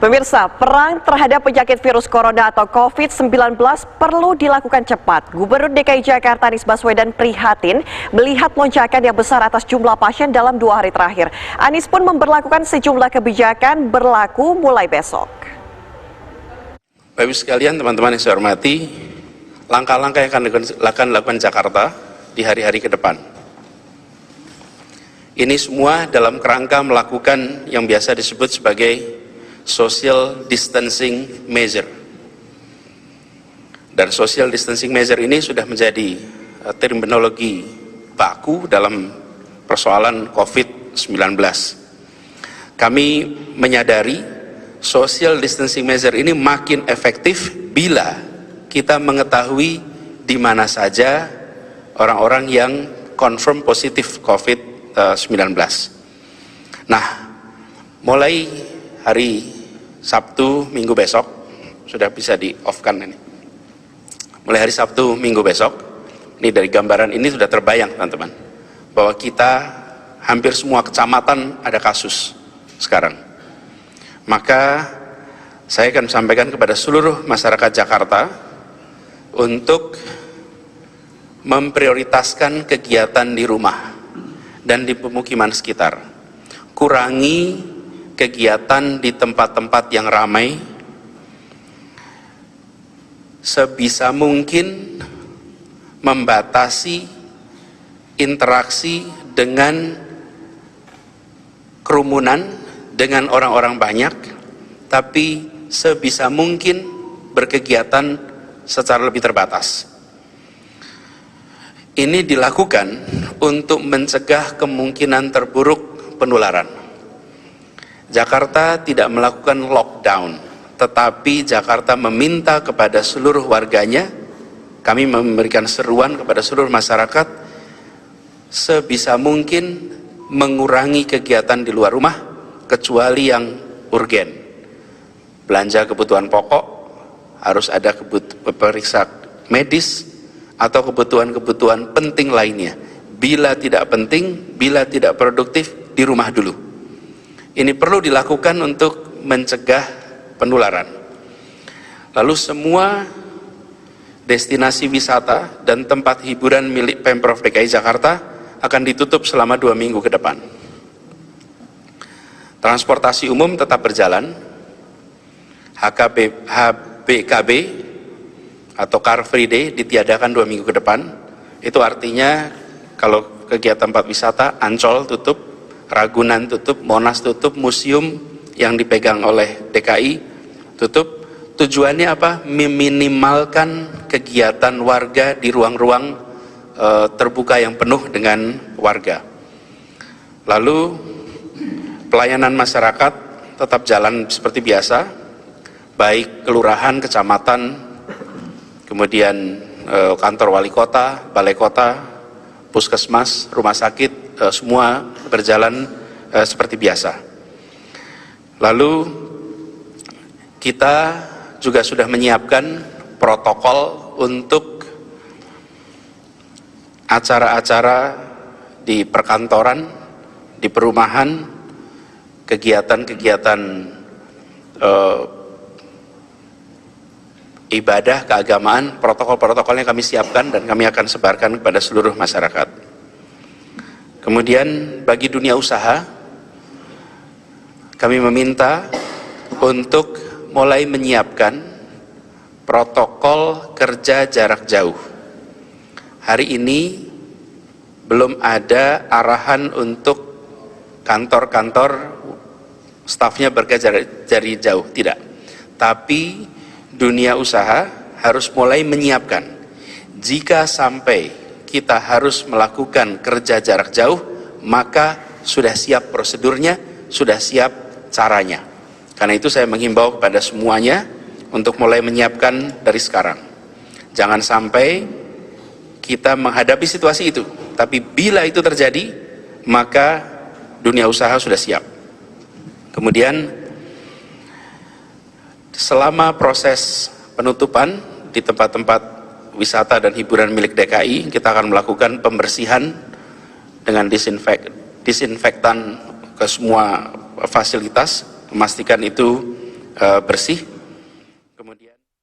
Pemirsa, perang terhadap penyakit virus corona atau COVID-19 perlu dilakukan cepat. Gubernur DKI Jakarta Anies Baswedan prihatin melihat lonjakan yang besar atas jumlah pasien dalam 2 hari terakhir. Anies pun memberlakukan sejumlah kebijakan berlaku mulai besok. Bapak Ibu sekalian, teman-teman yang saya hormati, langkah-langkah yang akan dilakukan Jakarta di hari-hari ke depan. Ini semua dalam kerangka melakukan yang biasa disebut sebagai social distancing measure. Dan social distancing measure ini sudah menjadi terminologi baku dalam persoalan COVID-19. Kami menyadari social distancing measure ini makin efektif bila kita mengetahui di mana saja orang-orang yang confirm positif COVID-19. Nah, mulai hari Sabtu Minggu besok, sudah bisa di-off-kan ini. Mulai hari Sabtu Minggu besok, ini dari gambaran ini sudah terbayang teman-teman, bahwa kita hampir semua kecamatan ada kasus sekarang. Maka saya akan sampaikan kepada seluruh masyarakat Jakarta untuk memprioritaskan kegiatan di rumah dan di pemukiman sekitar. Kurangi kegiatan di tempat-tempat yang ramai, sebisa mungkin membatasi interaksi dengan kerumunan, dengan orang-orang banyak, tapi sebisa mungkin berkegiatan secara lebih terbatas. Ini dilakukan untuk mencegah kemungkinan terburuk penularan. Jakarta tidak melakukan lockdown, tetapi Jakarta meminta kepada seluruh warganya, kami memberikan seruan kepada seluruh masyarakat, sebisa mungkin mengurangi kegiatan di luar rumah, kecuali yang urgen. Belanja kebutuhan pokok, harus ada periksa medis, atau kebutuhan-kebutuhan penting lainnya. Bila tidak penting, bila tidak produktif, di rumah dulu. Ini perlu dilakukan untuk mencegah penularan. Lalu semua destinasi wisata dan tempat hiburan milik Pemprov DKI Jakarta akan ditutup selama 2 minggu ke depan. Transportasi umum tetap berjalan. HBKB atau Car Free Day ditiadakan 2 minggu ke depan. Itu artinya kalau kegiatan tempat wisata, Ancol tutup, Ragunan tutup, Monas tutup, museum yang dipegang oleh DKI tutup. Tujuannya apa? Meminimalkan kegiatan warga di ruang-ruang terbuka yang penuh dengan warga. Lalu pelayanan masyarakat tetap jalan seperti biasa, baik kelurahan, kecamatan, kemudian kantor wali kota, balai kota, puskesmas, rumah sakit, semua berjalan seperti biasa. Lalu kita juga sudah menyiapkan protokol untuk acara-acara di perkantoran, di perumahan, kegiatan-kegiatan ibadah keagamaan, protokol-protokol yang kami siapkan dan kami akan sebarkan kepada seluruh masyarakat. Kemudian bagi dunia usaha, kami meminta untuk mulai menyiapkan protokol kerja jarak jauh. Hari ini belum ada arahan untuk kantor-kantor stafnya bekerja dari jauh, tidak. Tapi dunia usaha harus mulai menyiapkan. Jika sampai kita harus melakukan kerja jarak jauh, maka sudah siap prosedurnya, sudah siap caranya. Karena itu saya menghimbau kepada semuanya untuk mulai menyiapkan dari sekarang. Jangan sampai kita menghadapi situasi itu, tapi bila itu terjadi, maka dunia usaha sudah siap. Kemudian selama proses penutupan di tempat-tempat wisata dan hiburan milik DKI, kita akan melakukan pembersihan dengan disinfektan ke semua fasilitas, memastikan itu bersih. Kemudian